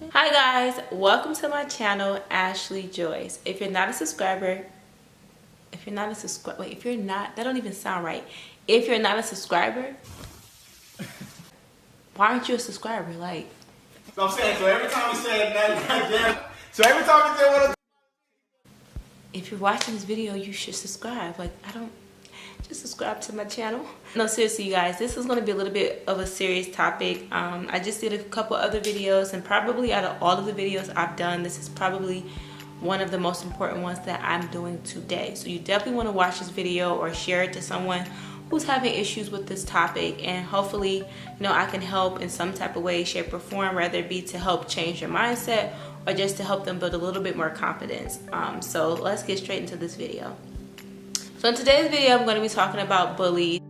Hi guys, welcome to my channel, Ashley Joyce. If you're not a subscriber, that don't even sound right. If you're not a subscriber, why aren't you a subscriber? Like, So I'm saying, so every time he said that, so every time he said what, if you're watching this video, you should subscribe. Like, just subscribe to my channel. No, seriously, you guys, this is going to be a little bit of a serious topic. I just did a couple other videos, and probably out of all of the videos I've done, this is probably one of the most important ones that I'm doing today. So you definitely want to watch this video or share it to someone who's having issues with this topic, and hopefully, I can help in some type of way, shape, or form, whether it be to help change your mindset or just to help them build a little bit more confidence. So let's get straight into this video. So in today's video, I'm going to be talking about bullies.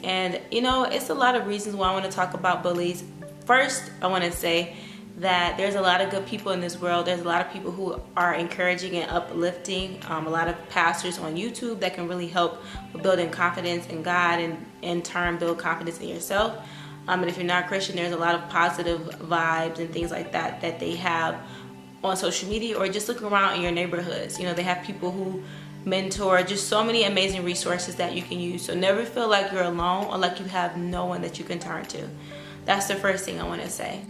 And it's a lot of reasons why I want to talk about bullies. First, I want to say that there's a lot of good people in this world. There's a lot of people who are encouraging and uplifting, a lot of pastors on YouTube that can really help with building confidence in God, and in turn build confidence in yourself. And if you're not Christian, there's a lot of positive vibes and things like that that they have on social media, or just look around in your neighborhoods. They have people who mentor, just so many amazing resources that you can use. So never feel like you're alone or like you have no one that you can turn to. That's the first thing I want to say.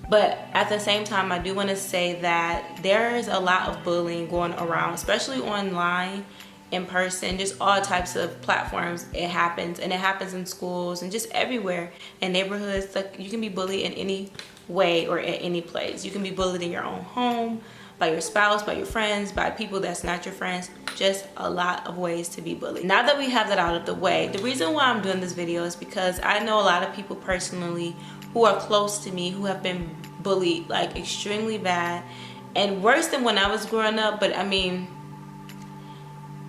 But at the same time, I do want to say that there's a lot of bullying going around, especially online, in person, just all types of platforms. It happens, and it happens in schools and just everywhere in neighborhoods. Like, you can be bullied in any way or at any place. You can be bullied in your own home, by your spouse, by your friends, by people that's not your friends. Just a lot of ways to be bullied. Now that we have that out of the way, the reason why I'm doing this video is because I know a lot of people personally who are close to me who have been bullied, like, extremely bad, and worse than when I was growing up. But I mean,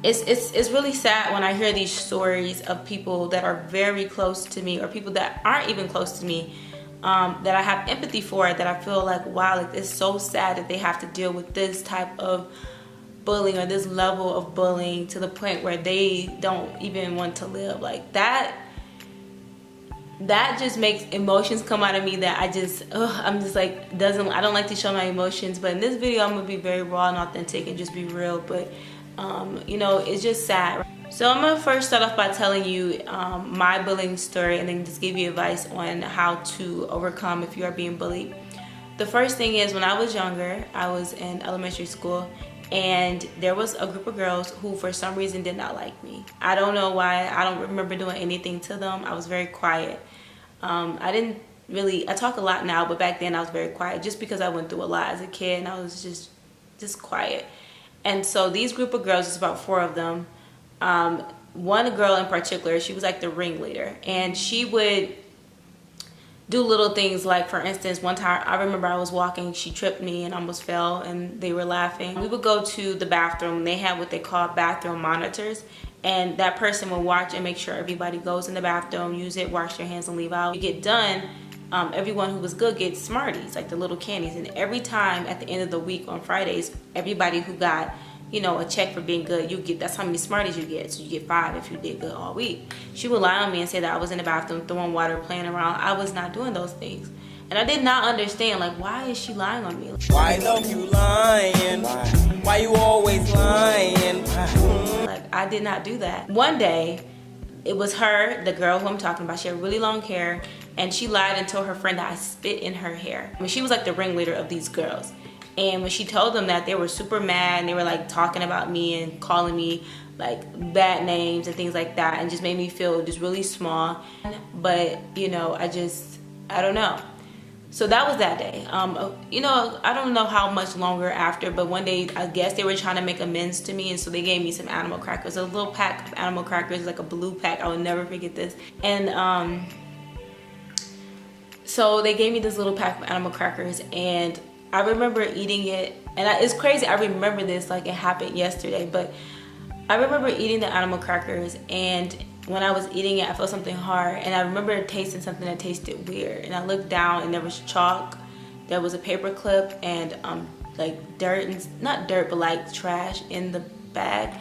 it's really sad when I hear these stories of people that are very close to me, or people that aren't even close to me, that I have empathy for, that I feel like, wow, like, it's so sad that they have to deal with this type of bullying, or this level of bullying, to the point where they don't even want to live. Like, that just makes emotions come out of me that I'm just like, I don't like to show my emotions. But in this video, I'm gonna be very raw and authentic and just be real. But it's just sad. So I'm gonna first start off by telling you my bullying story, and then just give you advice on how to overcome if you are being bullied. The first thing is, when I was younger, I was in elementary school, and there was a group of girls who for some reason did not like me. I don't know why. I don't remember doing anything to them. I was very quiet. I talk a lot now, but back then I was very quiet, just because I went through a lot as a kid, and I was just quiet. And so these group of girls, it's about 4 of them. One girl in particular, she was like the ringleader, and she would do little things. Like, for instance, one time I remember I was walking, she tripped me and almost fell, and they were laughing. We would go to the bathroom, and they had what they call bathroom monitors, and that person would watch and make sure everybody goes in the bathroom, use it, wash their hands, and leave out. You get done, everyone who was good gets Smarties, like the little candies. And every time at the end of the week on Fridays, everybody who got a check for being good, that's how many Smarties you get. So you get 5 if you did good all week. She would lie on me and say that I was in the bathroom throwing water, playing around. I was not doing those things. And I did not understand, like, why is she lying on me? Why love you lying? Why you always lying? Like, I did not do that. One day, it was her, the girl who I'm talking about. She had really long hair, and she lied and told her friend that I spit in her hair. I mean, she was like the ringleader of these girls. And when she told them that, they were super mad, and they were like talking about me and calling me like bad names and things like that, and just made me feel just really small. But I don't know. So that was that day. I don't know how much longer after, but one day I guess they were trying to make amends to me, and so they gave me some animal crackers, a little pack of animal crackers, like a blue pack. I will never forget this. And so they gave me this little pack of animal crackers, and I remember eating it, and it's crazy. I remember this like it happened yesterday, but I remember eating the animal crackers, and when I was eating it, I felt something hard, and I remember tasting something that tasted weird. And I looked down, and there was chalk, there was a paper clip, and like dirt, and not dirt, but like trash in the bag.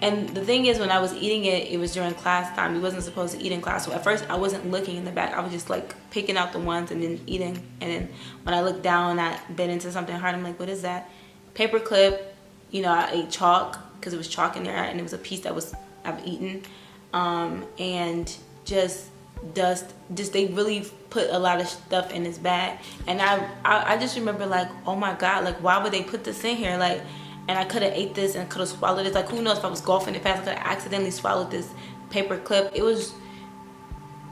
And the thing is, when I was eating it, it was during class time. You wasn't supposed to eat in class. So at first, I wasn't looking in the bag. I was just like picking out the ones and then eating. And then when I looked down, I bit into something hard. I'm like, what is that? Paper clip. You know, I ate chalk because it was chalk in there, and it was a piece that I've eaten. And just dust. Just they really put a lot of stuff in this bag. And I just remember like, oh my God, like why would they put this in here? Like. And I could have ate this and could have swallowed it. Like, who knows if I was golfing it fast, I could have accidentally swallowed this paper clip. I just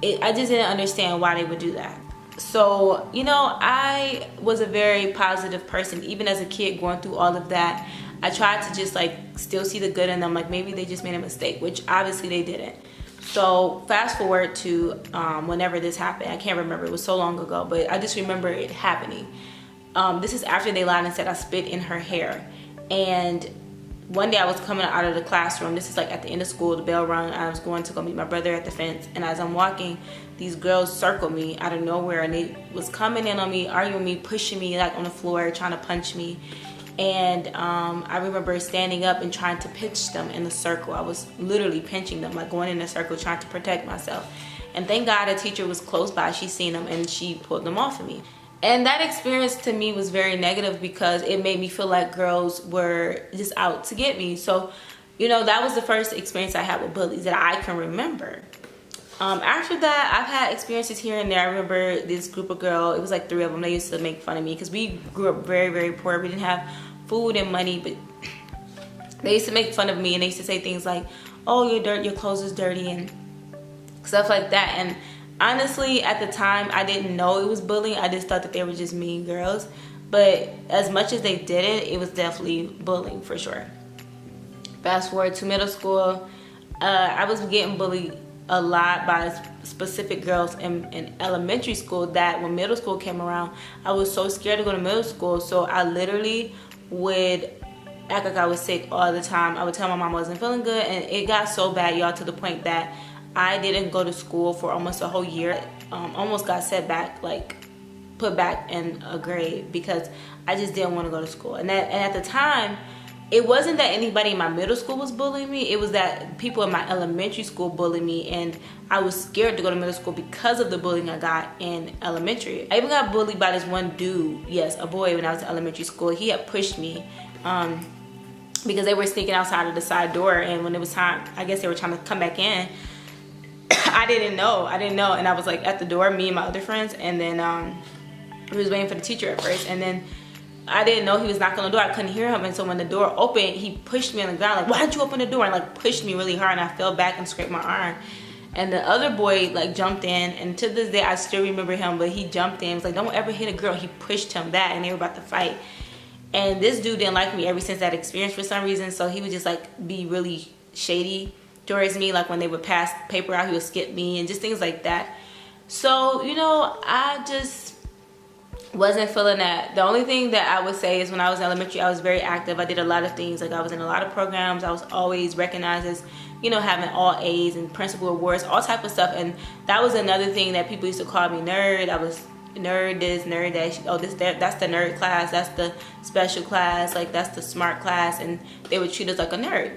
didn't understand why they would do that. So, you know, I was a very positive person. Even as a kid going through all of that, I tried to just like still see the good in them. Like maybe they just made a mistake, which obviously they didn't. So fast forward to whenever this happened. I can't remember, it was so long ago, but I just remember it happening. This is after they lied and said I spit in her hair. And one day I was coming out of the classroom. This is like at the end of school. The bell rung. I was going to go meet my brother at the fence. And as I'm walking, these girls circled me out of nowhere. And they was coming in on me, arguing with me, pushing me like on the floor, trying to punch me. And I remember standing up and trying to pinch them in the circle. I was literally pinching them, like going in a circle, trying to protect myself. And thank God a teacher was close by. She seen them and she pulled them off of me. And that experience to me was very negative because it made me feel like girls were just out to get me. So, you know, that was the first experience I had with bullies that I can remember. After that, I've had experiences here and there. I remember this group of girls, it was like 3 of them. They used to make fun of me because we grew up very, very poor. We didn't have food and money, but they used to make fun of me and they used to say things like, oh, you're dirty, your clothes is dirty and stuff like that. And honestly, at the time, I didn't know it was bullying. I just thought that they were just mean girls. But as much as they did it, it was definitely bullying for sure. Fast forward to middle school, I was getting bullied a lot by specific girls in elementary school that when middle school came around, I was so scared to go to middle school. So I literally would act like I was sick all the time. I would tell my mom I wasn't feeling good, and it got so bad, y'all, to the point that I didn't go to school for almost a whole year. Almost got set back, like put back in a grade because I just didn't want to go to school. And at the time, it wasn't that anybody in my middle school was bullying me. It was that people in my elementary school bullied me, and I was scared to go to middle school because of the bullying I got in elementary. I even got bullied by this one dude, yes, a boy, when I was in elementary school. He had pushed me because they were sneaking outside of the side door, and when it was time, I guess they were trying to come back in. I didn't know, and I was like at the door, me and my other friends, and then we was waiting for the teacher at first, and then I didn't know he was knocking on the door. I couldn't hear him, and so when the door opened, he pushed me on the ground, like, why did you open the door? And like pushed me really hard, and I fell back and scraped my arm. And the other boy like jumped in, and to this day I still remember him, but he jumped in, he was like, don't ever hit a girl. He pushed him back, and they were about to fight. And this dude didn't like me ever since that experience for some reason, so he would just like be really shady towards me. Like when they would pass paper out, he would skip me and just things like that. So, you know, I just wasn't feeling that. The only thing that I would say is when I was in elementary, I was very active. I did a lot of things. Like I was in a lot of programs. I was always recognized as, you know, having all A's and principal awards, all type of stuff. And that was another thing that people used to call me nerd. I was nerd this, nerd that. Oh, that's the nerd class. That's the special class. Like that's the smart class. And they would treat us like a nerd.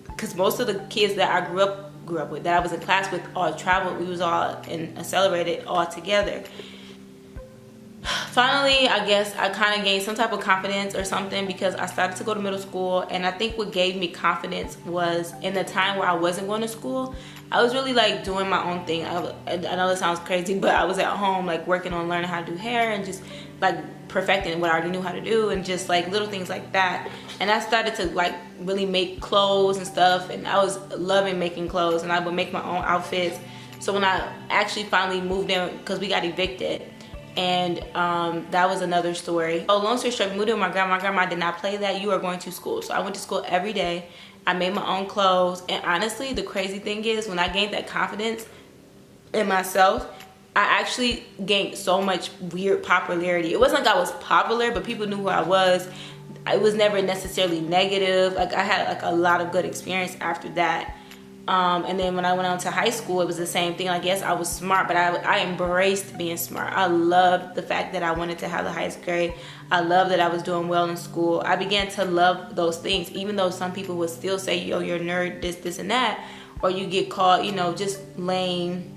Because most of the kids that I grew up with, that I was in class with, all traveled. We was all celebrated all together. Finally, I guess I kind of gained some type of confidence or something because I started to go to middle school. And I think what gave me confidence was in the time where I wasn't going to school, I was really like doing my own thing. I know this sounds crazy, but I was at home like working on learning how to do hair and just like perfecting what I already knew how to do and just like little things like that. And I started to like really make clothes and stuff, and I was loving making clothes, and I would make my own outfits. So when I actually finally moved in, because we got evicted, and that was another story. Oh, long story short, we moved in with my grandma. My grandma did not play that. You are going to school. So I went to school every day. I made my own clothes, and honestly, the crazy thing is when I gained that confidence in myself, I actually gained so much weird popularity. It wasn't like I was popular, but people knew who I was. it was never necessarily negative. Like I had like a lot of good experience after that. And then when I went on to high school, it was the same thing. Like, yes, I was smart, but I embraced being smart. I loved the fact that I wanted to have the highest grade. I loved that I was doing well in school. I began to love those things, even though some people would still say, yo, you're a nerd, this, and that. Or you get called, you know, just lame.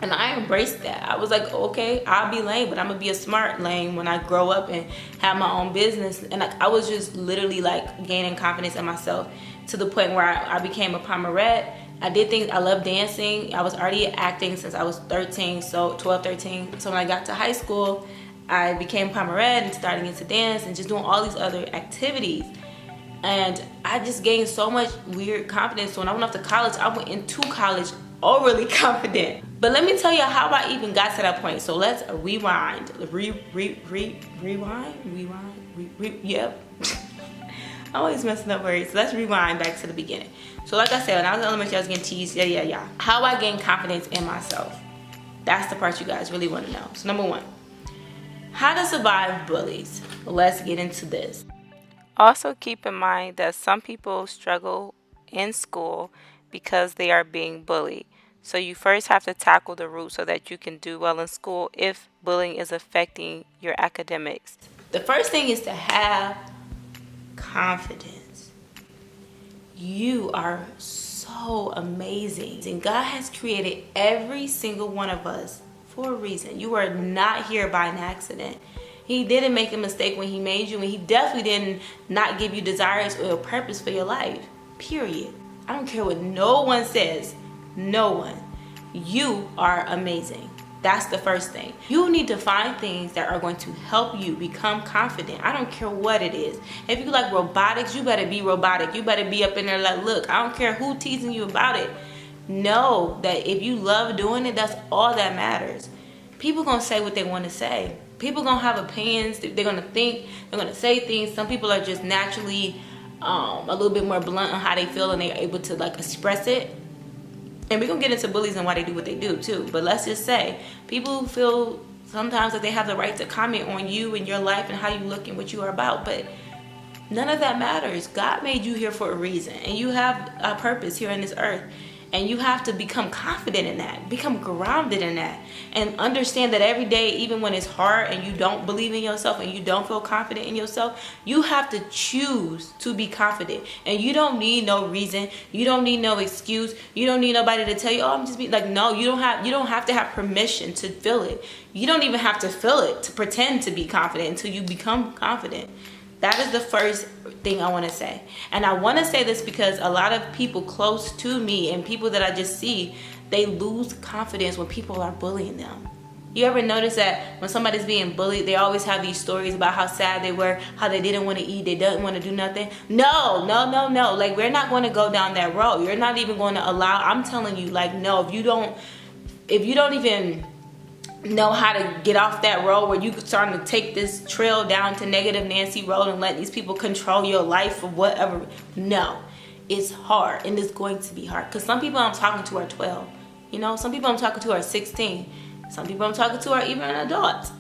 And I embraced that. I was like, okay, I'll be lame, but I'm going to be a smart lame when I grow up and have my own business. And like, I was just literally like gaining confidence in myself to the point where I became a pomerette. I did things, I love dancing. I was already acting since I was 13, so 12, 13. So when I got to high school, I became pomerette and starting into dance and just doing all these other activities. And I just gained so much weird confidence. So when I went off to college, I went into college overly confident. But let me tell you how I even got to that point. So let's rewind. Yep. I'm always messing up words. So let's rewind back to the beginning. So like I said, when I was in elementary, I was getting teased. Yeah. How I gained confidence in myself. That's the part you guys really want to know. So number one, how to survive bullies. Let's get into this. Also keep in mind that some people struggle in school because they are being bullied. So you first have to tackle the root so that you can do well in school if bullying is affecting your academics. The first thing is to have confidence. You are so amazing. And God has created every single one of us for a reason. You are not here by an accident. He didn't make a mistake when he made you, and he definitely didn't not give you desires or a purpose for your life. Period. I don't care what no one says. No one. You are amazing. That's the first thing. You need to find things that are going to help you become confident. I don't care what it is. If you like robotics, you better be robotic. You better be up in there like, look, I don't care who teasing you about it. Know that if you love doing it, that's all that matters. People gonna say what they want to say. People gonna have opinions. They're gonna think. They're gonna say things. Some people are just naturally a little bit more blunt on how they feel, and they're able to like express it. And we're gonna get into bullies and why they do what they do too. But let's just say people feel sometimes that they have the right to comment on you and your life and how you look and what you are about. But none of that matters. God made you here for a reason, and you have a purpose here on this earth. And you have to become confident in that, become grounded in that, and understand that every day, even when it's hard and you don't believe in yourself and you don't feel confident in yourself, you have to choose to be confident. And you don't need no reason. You don't need no excuse. You don't need nobody to tell you, oh, I'm just being like, no, you don't have to have permission to feel it. You don't even have to feel it to pretend to be confident until you become confident. That is the first thing I want to say. And I want to say this because a lot of people close to me and people that I just see, they lose confidence when people are bullying them. You ever notice that when somebody's being bullied, they always have these stories about how sad they were, how they didn't want to eat, they didn't want to do nothing? No. Like, we're not going to go down that road. You're not even going to allow, I'm telling you, like, no, if you don't even know how to get off that road where you starting to take this trail down to negative Nancy road and let these people control your life or whatever. No, it's hard, and it's going to be hard because some people I'm talking to are 12. You know, some people I'm talking to are 16. Some people I'm talking to are even adults.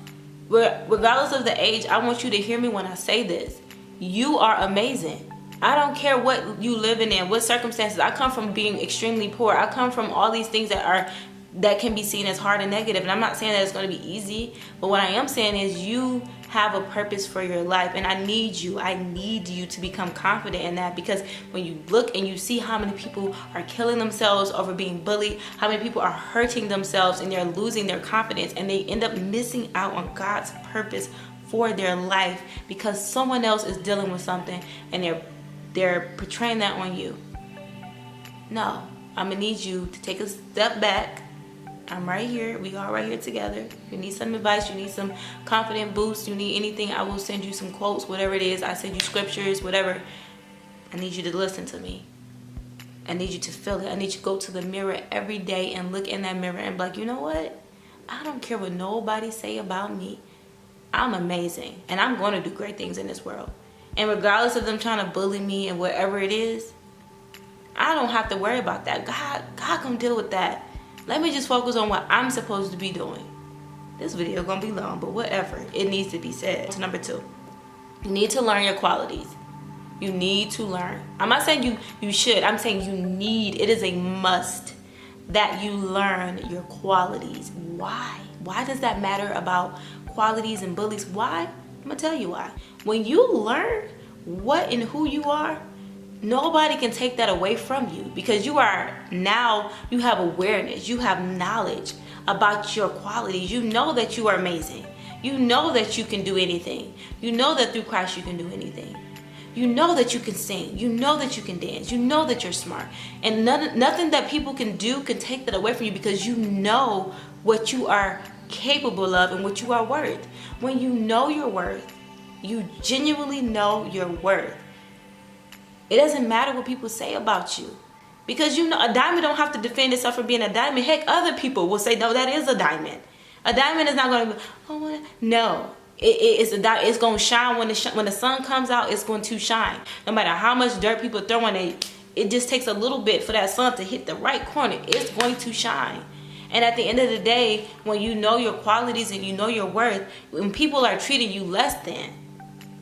Regardless of the age, I want you to hear me when I say this. You are amazing. I don't care what you living in, what circumstances. I come from being extremely poor. I come from all these things that can be seen as hard and negative. And I'm not saying that it's going to be easy, but what I am saying is you have a purpose for your life, and I need you to become confident in that, because when you look and you see how many people are killing themselves over being bullied, how many people are hurting themselves and they're losing their confidence, and they end up missing out on God's purpose for their life because someone else is dealing with something and they're portraying that on you. No, I'm gonna need you to take a step back. I'm right here. We all right here together. If you need some advice, you need some confident boost, you need anything, I will send you some quotes, whatever it is. I send you scriptures, whatever. I need you to listen to me. I need you to feel it. I need you to go to the mirror every day and look in that mirror and be like, you know what? I don't care what nobody say about me. I'm amazing, and I'm going to do great things in this world. And regardless of them trying to bully me and whatever it is, I don't have to worry about that. God gonna deal with that. Let me just focus on what I'm supposed to be doing. This video gonna be long, but whatever. It needs to be said. So number 2, You need to learn your qualities. You need to learn. I'm not saying you should. I'm saying you need. It is a must that you learn your qualities. Why? Why does that matter about qualities and bullies? Why? I'm gonna tell you why. When you learn what and who you are, nobody can take that away from you, because you have awareness, you have knowledge about your qualities. You know that you are amazing. You know that you can do anything. You know that through Christ you can do anything. You know that you can sing. You know that you can dance. You know that you're smart. And nothing that people can do can take that away from you, because you know what you are capable of and what you are worth. When you know your worth, you genuinely know your worth. It doesn't matter what people say about you, because you know a diamond don't have to defend itself for being a diamond. Heck, other people will say, no, that is a diamond. A diamond is not going to be, oh, no. It's going to shine when the sun comes out. It's going to shine. No matter how much dirt people throw on it, it just takes a little bit for that sun to hit the right corner. It's going to shine. And at the end of the day, when you know your qualities and you know your worth, when people are treating you less than,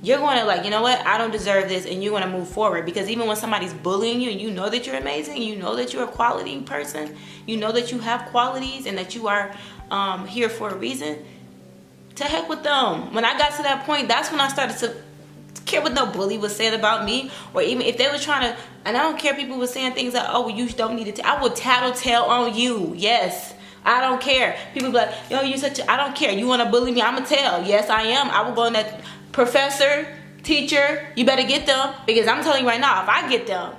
you're going to like, you know what, I don't deserve this, and you're going to move forward. Because even when somebody's bullying you and you know that you're amazing, you know that you're a quality person, you know that you have qualities and that you are here for a reason, to heck with them. When I got to that point, that's when I started to care what no bully was saying about me, or even if they were trying to, and I don't care, people were saying things like, oh, well, you don't need to, I will tattletale on you. Yes, I don't care. People be like, yo, you such a, I don't care. You want to bully me? I'm going to tell. Yes, I am. I will go in that, professor, teacher, you better get them, because I'm telling you right now, if I get them,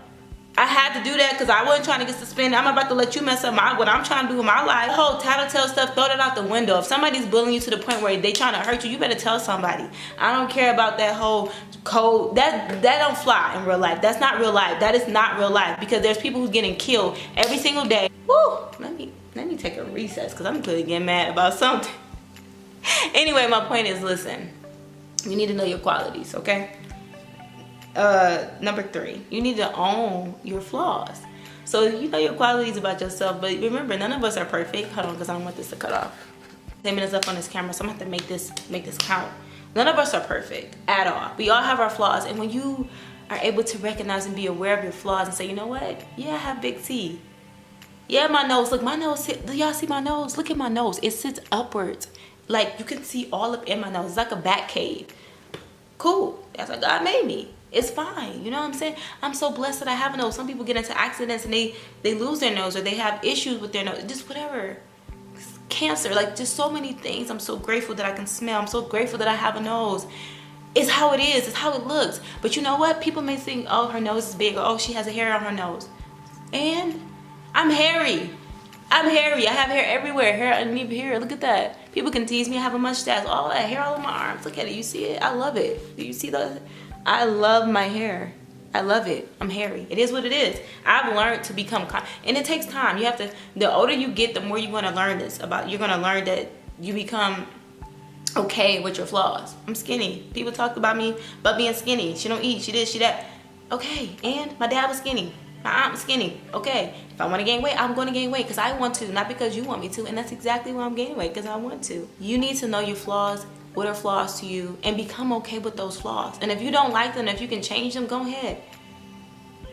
I had to do that because I wasn't trying to get suspended. I'm about to let you mess up what I'm trying to do in my life. The whole tattletale stuff, throw that out the window. If somebody's bullying you to the point where they trying to hurt you, you better tell somebody. I don't care about that whole code. That don't fly in real life. That's not real life. That is not real life, because there's people who's getting killed every single day. Woo! Let me take a recess, because I'm really getting mad about something. Anyway, my point is, listen, you need to know your qualities, okay? Number 3, you need to own your flaws. So you know your qualities about yourself, but remember, none of us are perfect. Hold on, because I don't want this to cut off. 10 minutes up on this camera, so I'm gonna have to make this count. None of us are perfect at all. We all have our flaws, and when you are able to recognize and be aware of your flaws and say, you know what? Yeah, I have big T. Yeah, my nose. Look, my nose. Do y'all see my nose? Look at my nose. It sits upwards. Like, you can see all up in my nose. It's like a bat cave. Cool. That's how God made me. It's fine. You know what I'm saying? I'm so blessed that I have a nose. Some people get into accidents and they lose their nose, or they have issues with their nose. Just whatever. Cancer. Like, just so many things. I'm so grateful that I can smell. I'm so grateful that I have a nose. It's how it is. It's how it looks. But you know what? People may think, oh, her nose is big, or oh, she has a hair on her nose. And I'm hairy. I'm hairy. I have hair everywhere. Hair underneath here. Look at that. People can tease me. I have a mustache. All that hair all on my arms. Look at it. You see it? I love it. Do you see that? I love my hair. I love it. I'm hairy. It is what it is. I've learned to become and it takes time. You have to, the older you get, the more you're going to learn this about, you're going to learn that you become okay with your flaws. I'm skinny. People talk about me about being skinny. She don't eat. She this, she that. Okay. And my dad was skinny. My aunt was skinny. Okay. If I want to gain weight, I'm going to gain weight because I want to, not because you want me to. And that's exactly why I'm gaining weight, because I want to. You need to know your flaws. What are flaws to you, and become okay with those flaws. And if you don't like them, if you can change them, go ahead.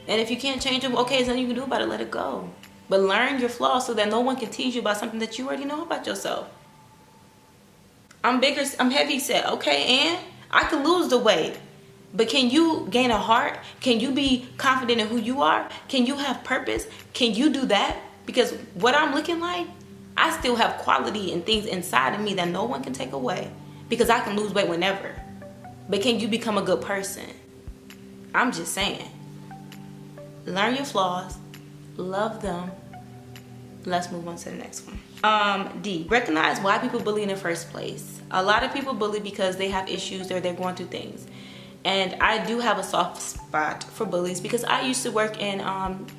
And if you can't change them, okay, there's nothing you can do about it, let it go. But learn your flaws so that no one can tease you about something that you already know about yourself. I'm bigger, I'm heavy set, okay, and I can lose the weight. But can you gain a heart? Can you be confident in who you are? Can you have purpose? Can you do that? Because what I'm looking like, I still have quality and things inside of me that no one can take away. Because I can lose weight whenever. But can you become a good person? I'm just saying. Learn your flaws. Love them. Let's move on to the next one. D, recognize why people bully in the first place. A lot of people bully because they have issues or they're going through things. And I do have a soft spot for bullies because I used to work in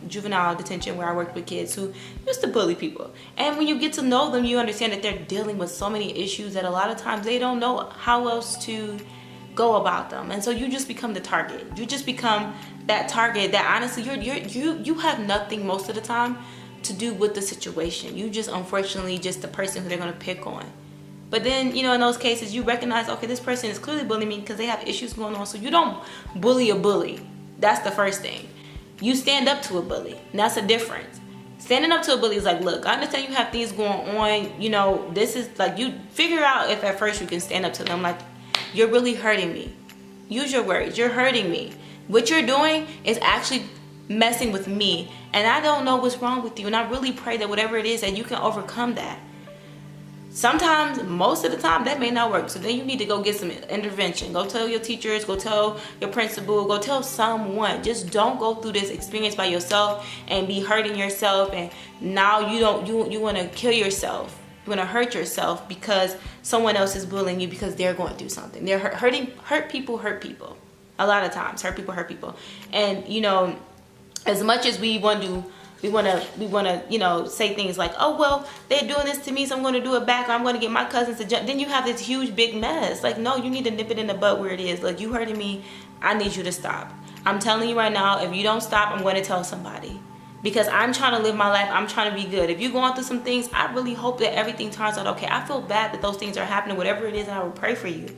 juvenile detention, where I worked with kids who used to bully people. And when you get to know them, you understand that they're dealing with so many issues that a lot of times they don't know how else to go about them. And so you just become the target. You just become that target that honestly you have nothing most of the time to do with the situation. You just unfortunately just the person who they're going to pick on. But then, you know, in those cases, you recognize, okay, this person is clearly bullying me because they have issues going on. So you don't bully a bully. That's the first thing. You stand up to a bully. And that's a difference. Standing up to a bully is like, look, I understand you have things going on. You know, this is like, you figure out if at first you can stand up to them. Like, you're really hurting me. Use your words. You're hurting me. What you're doing is actually messing with me. And I don't know what's wrong with you. And I really pray that whatever it is, that you can overcome that. Sometimes, most of the time, that may not work. So then you need to go get some intervention. Go tell your teachers, go tell your principal, go tell someone. Just don't go through this experience by yourself and be hurting yourself. And now you want to kill yourself. You want to hurt yourself because someone else is bullying you because they're going through something. They're hurt people. A lot of times, hurt people. And, you know, as much as we want to, you know, say things like, oh, well, they're doing this to me, so I'm going to do it back, or I'm going to get my cousins to jump. Then you have this huge, big mess. Like, no, you need to nip it in the butt where it is. Like, you hurting me. I need you to stop. I'm telling you right now, if you don't stop, I'm going to tell somebody. Because I'm trying to live my life. I'm trying to be good. If you're going through some things, I really hope that everything turns out okay. I feel bad that those things are happening, whatever it is, and I will pray for you.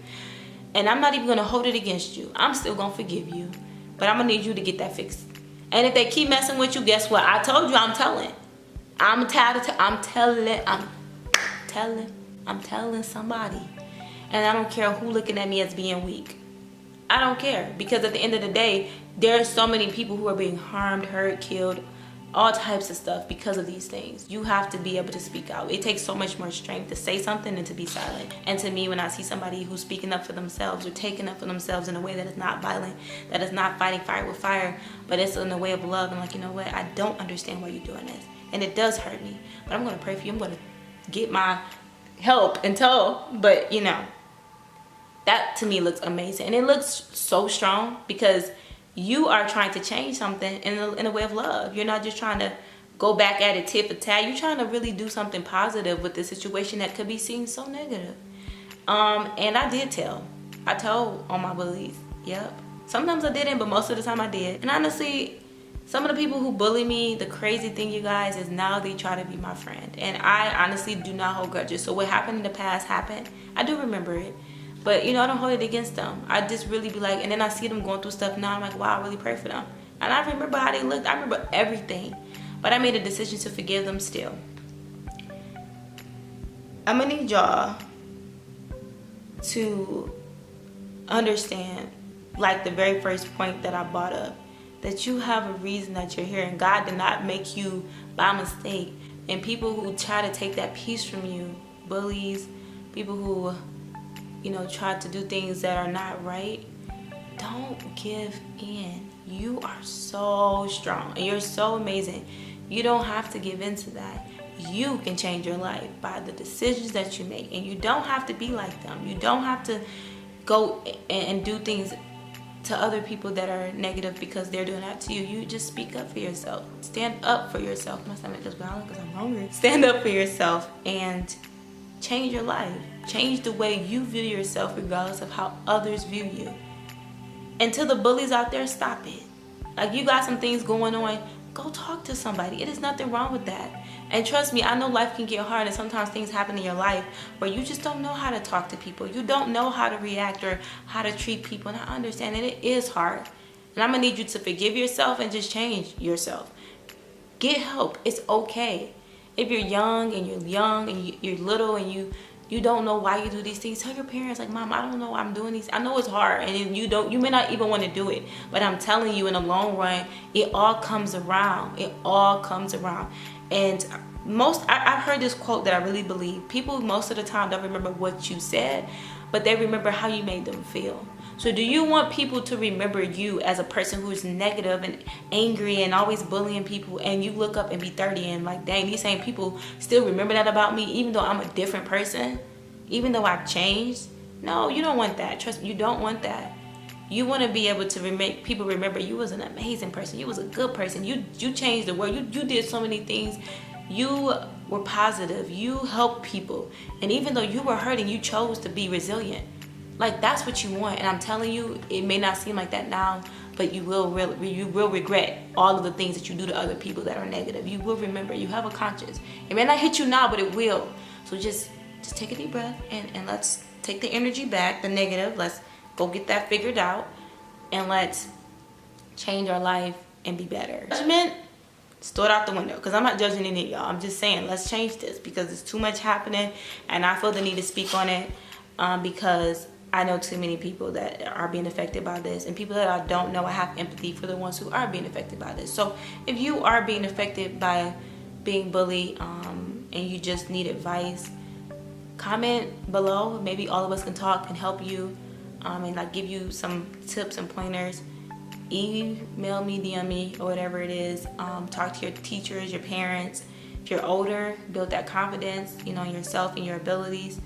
And I'm not even going to hold it against you. I'm still going to forgive you. But I'm going to need you to get that fixed. And if they keep messing with you, guess what? I told you, I'm telling. I'm telling somebody. And I don't care who looking at me as being weak. I don't care. Because at the end of the day, there are so many people who are being harmed, hurt, killed, all types of stuff because of these things. You have to be able to speak out. It takes so much more strength to say something than to be silent. And to me, when I see somebody who's speaking up for themselves or taking up for themselves in a way that is not violent, that is not fighting fire with fire, but it's in a way of love, I'm like, you know what? I don't understand why you're doing this. And it does hurt me. But I'm going to pray for you. I'm going to get my help in tow. But, you know, that to me looks amazing. And it looks so strong because you are trying to change something in a way of love. You're not just trying to go back at it tit for tat. You're trying to really do something positive with the situation that could be seen so negative. And I did tell. I told on my bullies. Yep. Sometimes I didn't, but most of the time I did. And honestly, some of the people who bully me, the crazy thing, you guys, is now they try to be my friend. And I honestly do not hold grudges. So what happened in the past happened. I do remember it. But, you know, I don't hold it against them. I just really be like, and then I see them going through stuff now. I'm like, wow, I really pray for them. And I remember how they looked. I remember everything. But I made a decision to forgive them still. I'm going to need y'all to understand, like the very first point that I brought up, that you have a reason that you're here. And God did not make you by mistake. And people who try to take that peace from you, bullies, people who, you know, try to do things that are not right, don't give in. You are so strong and you're so amazing. You don't have to give in to that. You can change your life by the decisions that you make, and you don't have to be like them. You don't have to go and do things to other people that are negative because they're doing that to you. You just speak up for yourself. Stand up for yourself. My stomach is growling because I'm hungry. Stand up for yourself and change your life. Change the way you view yourself regardless of how others view you. And to the bullies out there, stop it. Like, you got some things going on, go talk to somebody. It is nothing wrong with that. And trust me, I know life can get hard and sometimes things happen in your life where you just don't know how to talk to people. You don't know how to react or how to treat people. And I understand that it is hard. And I'm going to need you to forgive yourself and just change yourself. Get help. It's okay. If you're young and you're little and you don't know why you do these things, tell your parents, like, Mom, I don't know why I'm doing these. I know it's hard and you may not even want to do it, but I'm telling you, in the long run, it all comes around. It all comes around. And I've heard this quote that I really believe. People most of the time don't remember what you said, but they remember how you made them feel. So do you want people to remember you as a person who's negative and angry and always bullying people, and you look up and be 30 and like, dang, these same people still remember that about me even though I'm a different person, even though I've changed? No, you don't want that. Trust me, you don't want that. You want to be able to make people remember you was an amazing person. You was a good person. You changed the world. You did so many things. You were positive. You helped people. And even though you were hurting, you chose to be resilient. Like, that's what you want. And I'm telling you, it may not seem like that now, but you will regret all of the things that you do to other people that are negative. You will remember. You have a conscience. It may not hit you now, but it will. So just just take a deep breath and let's take the energy back, the negative. Let's go get that figured out, and let's change our life and be better. Judgment, just throw it out the window, because I'm not judging any of y'all. I'm just saying, let's change this, because there's too much happening, and I feel the need to speak on it because I know too many people that are being affected by this, and people that I don't know, I have empathy for the ones who are being affected by this. So if you are being affected by being bullied and you just need advice, comment below. Maybe all of us can talk and help you and like give you some tips and pointers. Email me, DM me, or whatever it is. Talk to your teachers, your parents. If you're older, build that confidence, you know, in yourself and your abilities.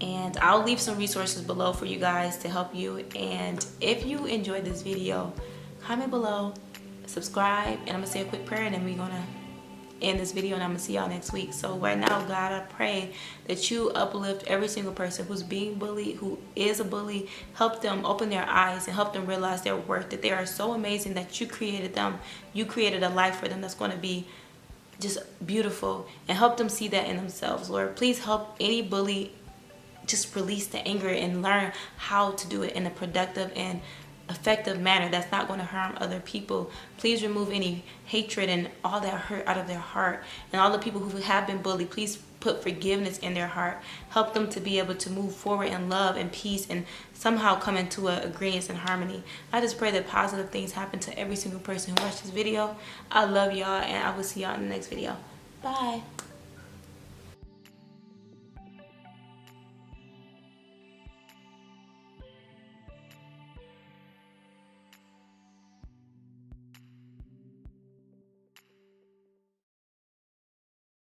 And I'll leave some resources below for you guys to help you. And if you enjoyed this video, comment below, subscribe, and I'm gonna say a quick prayer, and then we're gonna end this video, and I'm gonna see y'all next week. So right now, God, I pray that you uplift every single person who's being bullied, who is a bully. Help them open their eyes and help them realize their worth, that they are so amazing, that you created them. You created a life for them that's going to be just beautiful, and help them see that in themselves. Lord, please help any bully just release the anger and learn how to do it in a productive and effective manner that's not going to harm other people. Please remove any hatred and all that hurt out of their heart. And all the people who have been bullied, please put forgiveness in their heart. Help them to be able to move forward in love and peace, and somehow come into an agreement and harmony. I just pray that positive things happen to every single person who watched this video. I love y'all, and I will see y'all in the next video. Bye.